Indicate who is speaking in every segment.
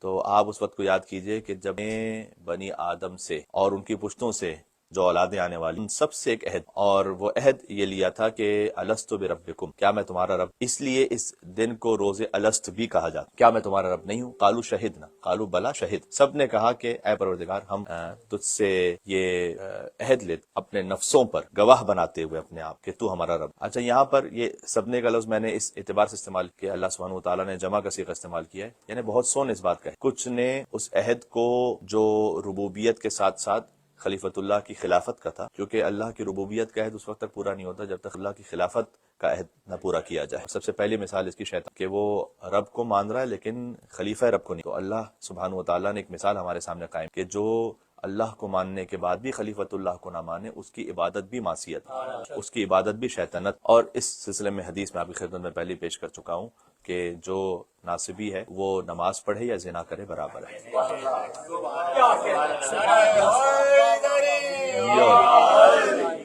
Speaker 1: تو آپ اس وقت کو یاد کیجئے کہ جب بنی آدم سے اور ان کی پشتوں سے جو اولادیں آنے والی ان سب سے ایک عہد، اور وہ عہد یہ لیا تھا کہ الست بربکم، کیا میں تمہارا رب؟ اس لیے اس دن کو روز الست بھی کہا جاتا، کیا میں تمہارا رب نہیں ہوں؟ قالوا شہدنا، قالوا بلا شہد، سب نے کہا کہ اے پروردگار ہم تجھ سے یہ عہد لیتے اپنے نفسوں پر گواہ بناتے ہوئے اپنے آپ کہ تو ہمارا رب۔ اچھا، یہاں پر یہ سب نے کا لفظ میں نے اس اعتبار سے استعمال کیا، اللہ سبحانہ و تعالیٰ نے جمع کا صیغہ استعمال کیا ہے، یعنی بہت سو نے اس بات کا ہے۔ کچھ نے اس عہد کو جو ربوبیت کے ساتھ ساتھ خلیفۃ اللہ کی خلافت کا تھا، کیونکہ اللہ کی ربوبیت کا عہد اس وقت تک پورا نہیں ہوتا جب تک اللہ کی خلافت کا عہد نہ پورا کیا جائے۔ سب سے پہلی مثال اس کی شیطان کہ وہ رب کو مان رہا ہے لیکن خلیفہ رب کو نہیں۔ تو اللہ سبحانہ و تعالیٰ نے ایک مثال ہمارے سامنے قائم کہ جو اللہ کو ماننے کے بعد بھی خلیفۃ اللہ کو نہ مانے، اس کی عبادت بھی معصیت، اس کی عبادت بھی شیطنت۔ اور اس سلسلے میں حدیث میں آپ کی خدمت میں پہلے پیش کر چکا ہوں کہ جو ناصبی ہے وہ نماز پڑھے یا زنا کرے برابر ہے۔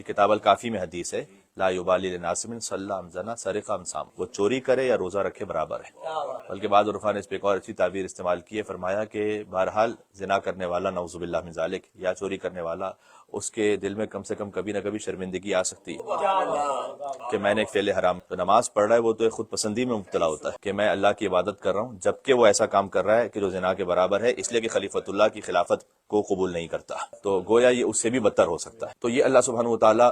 Speaker 1: کتاب الکافی میں حدیث ہے، لا یبالی لناصب صلی ام زنا سرق ام صام، وہ چوری کرے یا روزہ رکھے برابر ہے۔ بلکہ بعض عرفاء نے اس پہ ایک اور اچھی تعبیر استعمال کی ہے، فرمایا کہ بہرحال زنا کرنے والا نعوذ باللہ من ذالک یا چوری کرنے والا، اس کے دل میں کم سے کم کبھی نہ کبھی شرمندگی آ سکتی ہے کہ میں نے ایک فعل حرام، تو نماز پڑھ رہا ہے وہ تو ایک خود پسندی میں مبتلا ہوتا ہے کہ میں اللہ کی عبادت کر رہا ہوں، جبکہ وہ ایسا کام کر رہا ہے کہ جو زنا کے برابر ہے، اس لیے کہ خلیفۃ اللہ کی خلافت کو قبول نہیں کرتا، تو گویا یہ اس سے بھی بدتر ہو سکتا ہے۔ تو یہ اللہ سبحانہ و تعالیٰ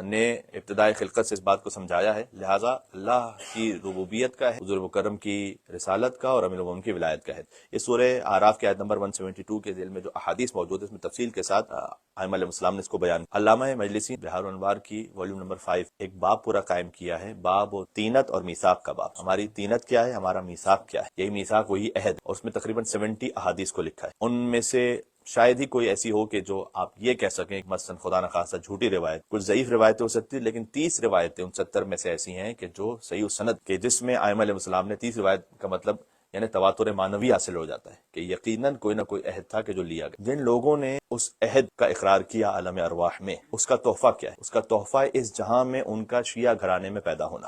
Speaker 1: نے ابتدائی خلقت سے اس بات کو سمجھایا ہے، لہٰذا اللہ کی ربوبیت کا ہے، حضور مکرم کی رسالت کا اور امیر المومنین کی ولایت کا ہے۔ یہ سورہ اعراف کی آیت نمبر 172 کے ذیل میں جو احادیث موجود ہے اس میں تفصیل کے ساتھ ائمہ علیہ السلام نے اس کو بیان کیا۔ علامہ مجلسی بہار الانوار کی والیوم نمبر 5 ایک باب پورا قائم کیا ہے، باب تینت اور میثاق کا باب۔ ہماری تینت کیا ہے، ہمارا میثاق کیا ہے؟ یہی میثاق وہی عہد، اور اس میں تقریباً 70 احادیث کو لکھا ہے۔ ان میں سے شاید ہی کوئی ایسی ہو کہ جو آپ یہ کہہ سکیں مثلا خدا نخواستہ جھوٹی روایت، کچھ ضعیف روایتیں ہو سکتی، لیکن 30 روایتیں 69 میں سے ایسی ہیں کہ جو صحیح سند کے، جس میں ائمہ علیہ السلام نے 30 روایت کا مطلب یعنی تواتر معنوی حاصل ہو جاتا ہے کہ یقیناً کوئی نہ کوئی عہد تھا کہ جو لیا گیا۔ جن لوگوں نے اس عہد کا اقرار کیا عالم ارواح میں، اس کا تحفہ کیا ہے؟ اس کا تحفہ اس جہاں میں ان کا شیعہ گھرانے میں پیدا ہونا۔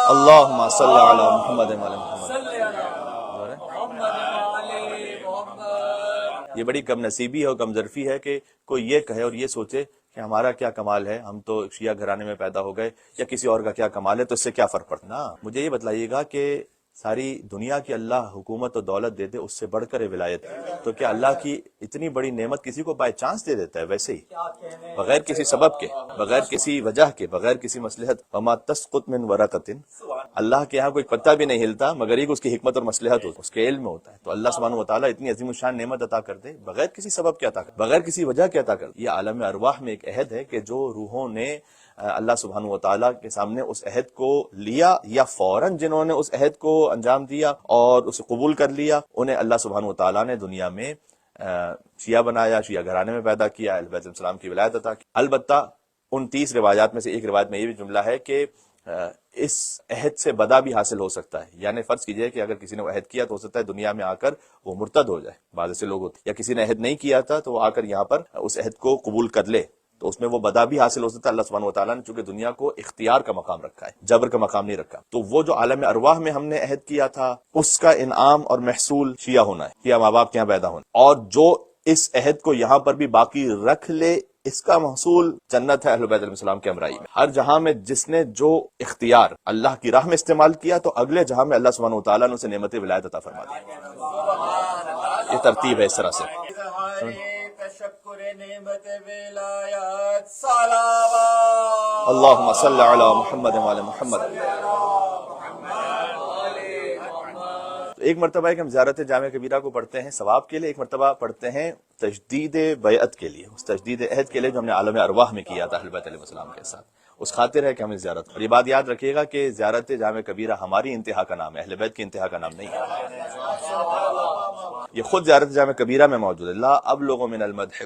Speaker 1: اللہم صلی علی محمد وعلی محمد۔ یہ بڑی کم نصیبی ہے اور کم ظرفی ہے کہ کوئی یہ کہے اور یہ سوچے کہ ہمارا کیا کمال ہے، ہم تو شیعہ گھرانے میں پیدا ہو گئے، یا کسی اور کا کیا کمال ہے تو اس سے کیا فرق پڑتا۔ نا، مجھے یہ بتلائیے گا کہ ساری دنیا کی اللہ حکومت اور دولت دے دے، اس سے بڑھ کر ولایت، تو کیا اللہ کی اتنی بڑی نعمت کسی کو بائی چانس دے دیتا ہے ویسے ہی، بغیر کسی سبب کے، بغیر کسی وجہ کے، بغیر کسی مصلحت؟ وما تسقط من ورقۃ، اللہ کے ہاں کوئی پتا بھی نہیں ہلتا مگر یہ اس کی حکمت اور مصلحت ہوتی ہے، اس کے علم میں ہوتا ہے۔ تو اللہ سبحانہ و تعالیٰ اتنی عظیم الشان نعمت عطا کر دے بغیر کسی سبب کے عطا کر، بغیر کسی وجہ کے عطا کر۔ یہ عالم ارواح میں ایک عہد ہے کہ جو روحوں نے اللہ سبحانہ و تعالیٰ کے سامنے اس عہد کو لیا، یا فوراً جنہوں نے اس عہد کو انجام دیا اور اسے قبول کر لیا، انہیں اللہ سبحانہ و تعالیٰ نے دنیا میں شیعہ بنایا، شیعہ گھرانے میں پیدا کیا، اہل بیت علیہ السلام کی ولایت عطا کی۔ البتہ ان 30 روایات میں سے ایک روایت میں یہ بھی جملہ ہے کہ اس عہد سے بدا بھی حاصل ہو سکتا ہے، یعنی فرض کیجئے کہ اگر کسی نے وہ عہد کیا تو ہو سکتا ہے دنیا میں آ کر وہ مرتد ہو جائے، بعض ایسے لوگ ہوتے ہیں، یا کسی نے عہد نہیں کیا تھا تو وہ آ کر یہاں پر اس عہد کو قبول کر لے تو اس میں وہ بدا بھی حاصل ہو سکتا ہے۔ اللہ سبحانہ و تعالیٰ نے چونکہ دنیا کو اختیار کا مقام رکھا ہے، جبر کا مقام نہیں رکھا، تو وہ جو عالم ارواح میں ہم نے عہد کیا تھا اس کا انعام اور محصول شیعہ ہونا ہے، شیعہ ماں باپ کے یہاں پیدا ہونا، اور جو اس عہد کو یہاں پر بھی باقی رکھ لے اس کا محصول جنت ہے اہل بیت علیہ السلام کے ہمراہی میں۔ ہر جہاں میں جس نے جو اختیار اللہ کی راہ میں استعمال کیا تو اگلے جہاں میں اللہ سبحانہ و تعالیٰ نے اسے نعمت ولایت عطا فرما دی۔ یہ ترتیب ہے اس طرح سے۔ اللہم صلی علی محمد وعلی محمد۔ ایک مرتبہ ہے کہ ہم زیارت جامع کبیرہ کو پڑھتے ہیں ثواب کے لیے، ایک مرتبہ پڑھتے ہیں تجدید بیعت کے لیے، اس تجدید عہد کے لیے جو ہم نے عالم ارواح میں کیا تھا اہل بیت علیہ السلام کے ساتھ، اس خاطر ہے کہ ہم اس زیارت، اور یہ بات یاد رکھیے گا کہ زیارت جامع کبیرہ ہماری انتہا کا نام ہے، اہل بیت کی انتہا کا نام نہیں ہے، یہ خود زیارت جامع کبیرہ میں موجود ہے۔ لا ابلغ من المدح،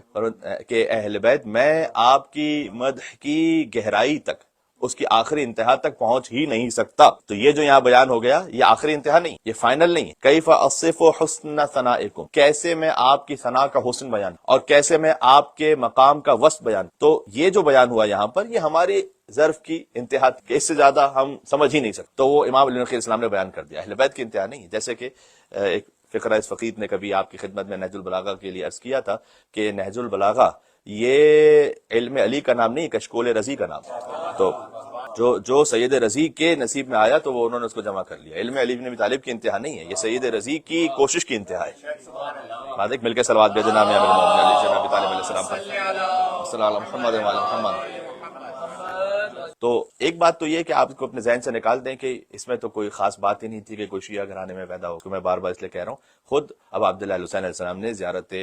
Speaker 1: کہ اہل بیت میں آپ کی مدح کی گہرائی تک اس کی آخری انتہا تک پہنچ ہی نہیں سکتا۔ تو یہ جو یہاں بیان ہو گیا یہ آخری انتہا نہیں، یہ فائنل نہیں ہے۔ کیف اصف حسن ثنائکم، کیسے میں آپ کی ثنا کا حسن بیان اور کیسے میں آپ کے مقام کا وصف بیان۔ تو یہ جو بیان ہوا یہاں پر یہ ہماری ظرف کی انتہا، اس سے زیادہ ہم سمجھ ہی نہیں سکتے، تو وہ امام علی نقی السلام نے بیان کر دیا۔ اہل بیت کی انتہا نہیں، جیسے کہ ایک فقرہ اس فقید نے کبھی آپ کی خدمت میں نہج البلاغہ کے لیے عرض کیا تھا کہ نہج البلاغہ یہ علم علی کا نام نہیں، کشکول رضی کا نام۔ تو جو سید رضی کے نصیب میں آیا تو وہ انہوں نے اس کو جمع کر لیا۔ علم علی بن ابی طالب کی انتہا نہیں ہے، یہ سید رضی کی کوشش کی انتہا ہے۔ بعد ایک مل کے صلوات بھیجے نام امیر المومنین علی بن ابی طالب علیہ السلام پر، صلی اللہ علیہ محمد و علی محمد۔ تو ایک بات تو یہ کہ آپ کو اپنے ذہن سے نکال دیں کہ اس میں تو کوئی خاص بات ہی نہیں تھی کہ کوئی شیعہ گھرانے میں پیدا ہو، کہ میں بار بار اس لیے کہہ رہا ہوں۔ خود اب عبداللہ حسین علیہ السلام نے زیارت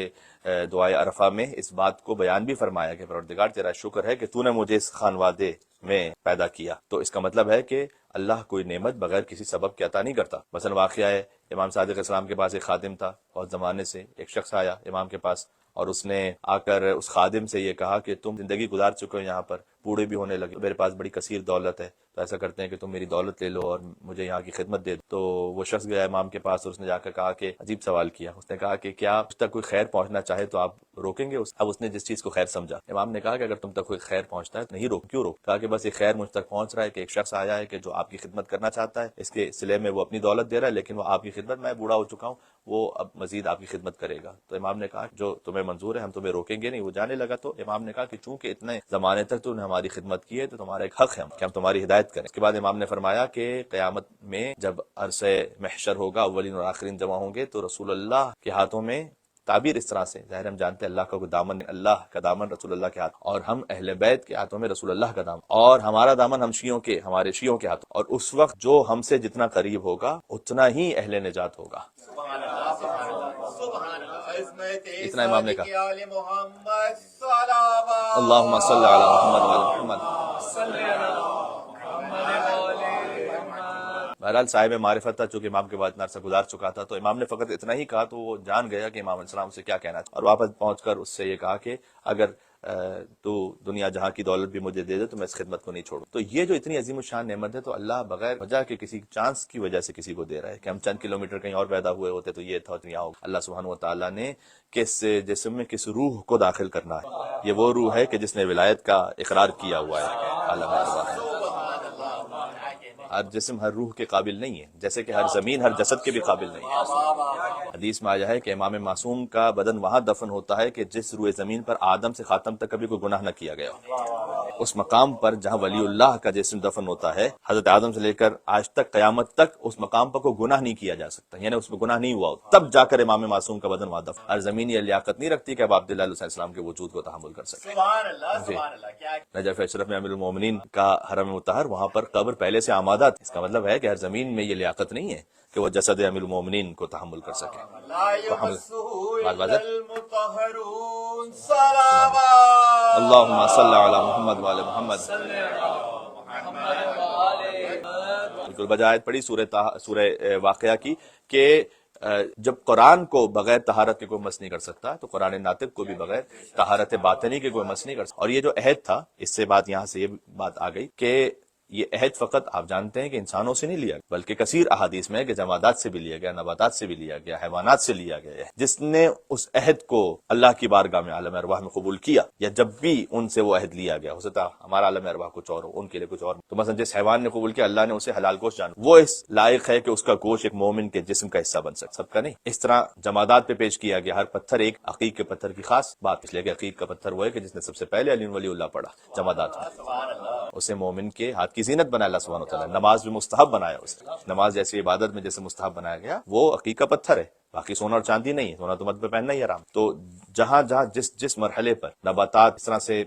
Speaker 1: دعائے عرفہ میں اس بات کو بیان بھی فرمایا کہ پروردگار تیرا شکر ہے کہ تو نے مجھے اس خانوادے میں پیدا کیا۔ تو اس کا مطلب ہے کہ اللہ کوئی نعمت بغیر کسی سبب کے عطا نہیں کرتا۔ مثلا واقعہ ہے امام صادق علیہ السلام کے پاس ایک خادم تھا، بہت زمانے سے ایک شخص آیا امام کے پاس اور اس نے آ کر اس خادم سے یہ کہا کہ تم زندگی گزار چکے ہو یہاں پر، بوڑھے بھی ہونے لگے، میرے پاس بڑی کثیر دولت ہے، تو ایسا کرتے ہیں کہ تم میری دولت لے لو اور مجھے یہاں کی خدمت دے دو۔ تو وہ شخص گیا امام کے پاس اور اس نے جا کر کہا کہ عجیب سوال کیا، اس نے کہا کہ کیا مجھ تک کوئی خیر پہنچنا چاہے تو آپ روکیں گے؟ اب اس نے جس چیز کو خیر سمجھا، امام نے کہا کہ اگر تم تک کوئی خیر پہنچتا ہے تو نہیں روک، کیوں روک؟ کہا کہ بس ایک خیر مجھ تک پہنچ رہا ہے کہ ایک شخص آیا ہے کہ جو آپ کی خدمت کرنا چاہتا ہے، اس کے صلے میں وہ اپنی دولت دے رہا ہے، لیکن وہ آپ کی خدمت، میں بوڑھا ہو چکا ہوں، وہ اب مزید آپ کی خدمت کرے گا۔ تو امام نے کہا جو تمہیں منظور ہے ہم تمہیں روکیں گے نہیں۔ وہ جانے لگا تو امام نے کہا کہ چونکہ اتنے زمانے تک تو نے ہماری خدمت کی ہے تو تمہارا ایک حق ہے کہ ہم تمہاری ہدایت کریں۔ اس کے بعد امام نے فرمایا کہ قیامت میں جب عرصہ محشر ہوگا، اولین اور آخرین جمع ہوں گے، تو رسول اللہ کے ہاتھوں میں، تعبیر اس طرح سے، ظاہر ہم جانتے ہیں اللہ کا کوئی دامن، اللہ کا دامن رسول اللہ کے ہاتھ، اور ہم اہل بیت کے ہاتھوں میں رسول اللہ کا دامن، اور ہمارا دامن ہم شیعوں کے، ہمارے شیعوں کے ہاتھوں، اور اس وقت جو ہم سے جتنا قریب ہوگا اتنا ہی اہل نجات ہوگا۔ اتنا امام نے کہا۔ اللہم صلی علی محمد و علی محمد۔ بہرحال صاحب معرفت تھا، چونکہ امام کے بعد اتنا عرصہ گزار چکا تھا، تو امام نے فقط اتنا ہی کہا تو وہ جان گیا کہ امام علیہ السلام سے کیا کہنا تھا، اور واپس پہنچ کر اس سے یہ کہا کہ اگر تو دنیا جہاں کی دولت بھی مجھے دے دے تو میں اس خدمت کو نہیں چھوڑوں۔ تو یہ جو اتنی عظیم الشان نعمت ہے تو اللہ بغیر وجہ کے کسی چانس کی وجہ سے کسی کو دے رہا ہے کہ ہم چند کلومیٹر کہیں اور پیدا ہوئے ہوتے تو یہ تھا تو یہاں ہوگا۔ اللہ سبحانہ و تعالیٰ نے کس جسم میں کس روح کو داخل کرنا ہے، یہ وہ روح ہے کہ جس نے ولایت کا اقرار کیا ہوا ہے۔ عالم ارواح ہے، ہر جسم ہر روح کے قابل نہیں ہے، جیسے کہ ہر زمین ہر جسد کے بھی قابل نہیں ہے۔ حدیث میں آیا ہے کہ امام معصوم کا بدن وہاں دفن ہوتا ہے کہ جس روئے زمین پر آدم سے خاتم تک کبھی کوئی گناہ نہ کیا گیا ہو۔ اس مقام پر جہاں ولی اللہ کا جسم دفن ہوتا ہے، حضرت آدم سے لے کر آج تک قیامت تک اس مقام پر کوئی گناہ نہیں کیا جا سکتا، یعنی اس میں گناہ نہیں ہوا ہو، تب جا کر امام معصوم کا بدن وہاں دفن۔ ہر زمین یہ لیاقت نہیں رکھتی کہ اب عبداللہ علیہ السلام کے وجود کو تحمل کر سکے۔ نجف اشرف میں امیر المومنین کا حرم مطہر، وہاں پر قبر پہلے سے آمادہ تھی، اس کا مطلب ہے کہ ہر زمین میں یہ لیاقت نہیں ہے کہ وہ جسد امیر المومنین کو تحمل کر سکے۔ اللہم صلی علی محمد وعلی محمد۔ بالکل بجائے پڑھی سورہ واقعہ کی کہ جب قرآن کو بغیر طہارت کے کوئی مس نہیں کر سکتا تو قرآن ناطق کو بھی بغیر طہارت باطنی کے کوئی مس نہیں کر سکتا۔ اور یہ جو عہد تھا، اس سے بات یہاں سے یہ بات آ گئی کہ یہ عہد فقط آپ جانتے ہیں کہ انسانوں سے نہیں لیا گیا، بلکہ کثیر احادیث میں ہے کہ جمادات سے بھی لیا گیا، نباتات سے بھی لیا گیا، حیوانات سے لیا گیا ہے۔ جس نے اس عہد کو اللہ کی بارگاہ میں عالم ارواح میں قبول کیا، یا جب بھی ان سے وہ عہد لیا گیا، ہو سکتا ہمارا عالم ارواح کچھ اور ہو، ان کے لیے کچھ اور، تو مثلا جس حیوان نے قبول کیا اللہ نے اسے حلال گوشت جانا، وہ اس لائق ہے کہ اس کا گوشت ایک مومن کے جسم کا حصہ بن سکے، سب کا نہیں۔ اس طرح جمادات پہ پیش کیا گیا، ہر پتھر ایک عقیق کے پتھر کی خاص بات، اس لیے کہ عقیق کا پتھر وہ ہے کہ جس نے سب سے پہلے علی ولی اللہ پڑھا جمادات میں، اسے مومن کے ہاتھ کی زینت بنایا اللہ سبحانہ وتعالی۔ نماز بھی مستحب بنایا اسے، نماز جیسی عبادت میں جیسے مستحب بنایا گیا، وہ عقیق کا پتھر ہے، باقی سونا اور چاندی نہیں ہے، سونا تو مت پہ پہننا ہی حرام۔ تو جہاں جہاں جس مرحلے پر نباتات، اس طرح سے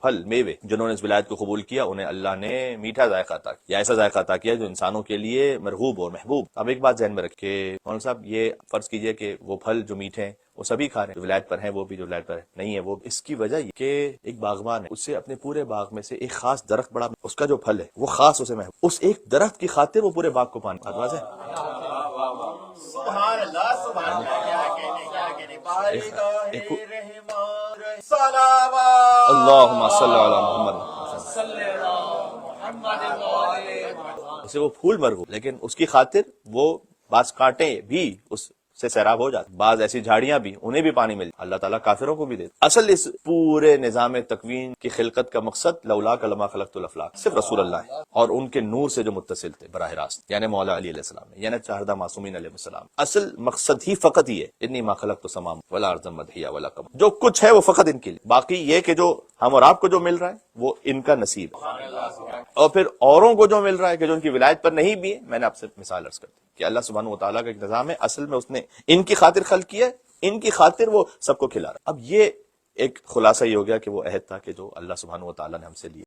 Speaker 1: پھل میوے، جنہوں نے اس ولایت کو قبول کیا انہیں اللہ نے میٹھا ذائقہ عطا کیا، یا ایسا ذائقہ عطا کیا جو انسانوں کے لیے مرغوب اور محبوب۔ اب ایک بات ذہن میں رکھیں مولانا صاحب، یہ فرض کیجئے کہ وہ پھل جو میٹھے ہیں وہ سبھی کھا رہے ہیں، جو ولایت پر ہیں وہ بھی، جو ولایت پر نہیں ہے وہ۔ اس کی وجہ یہ کہ ایک باغبان ہے، اسے اپنے پورے باغ میں سے ایک خاص درخت بڑا، اس کا جو پھل ہے وہ خاص اسے محبوب، اس ایک درخت کی خاطر وہ پورے باغ کو پانی آدواز ہے۔ سبحان اللہ، سبحان اللہ، اللہم صلی علی محمد۔ اسے وہ پھول مرغوب، لیکن اس کی خاطر وہ بعض کانٹے بھی اس سے سیراب ہو جاتے، بعض ایسی جھاڑیاں بھی انہیں بھی پانی مل، اللہ تعالیٰ کافروں کو بھی دیتا۔ اصل اس پورے نظام تکوین کی خلقت کا مقصد لولاک لما خلقت الافلاق صرف رسول اللہ ہے، اور ان کے نور سے جو متصل تھے براہ راست، یعنی مولا علی علیہ السلام، یعنی چاردہ معصومین علیہ السلام۔ اصل مقصد ہی فقط یہ ہے، انی ما خلقت السماء والارض مدحیہ ولا کم، جو کچھ ہے وہ فقط ان کے لیے، باقی یہ کہ جو ہم اور آپ کو جو مل رہا ہے وہ ان کا نصیب ہے، اور پھر اوروں کو جو مل رہا ہے کہ جو ان کی ولایت پر نہیں بھی ہے، میں نے آپ سے مثال عرض کر دی کہ اللہ سبحانہ و تعالیٰ کا ایک نظام ہے، اصل میں اس نے ان کی خاطر خلق کیا ہے، ان کی خاطر وہ سب کو کھلا رہا ہے۔ اب یہ ایک خلاصہ یہ ہو گیا کہ وہ عہد تھا کہ جو اللہ سبحانہ و تعالیٰ نے ہم سے لیا۔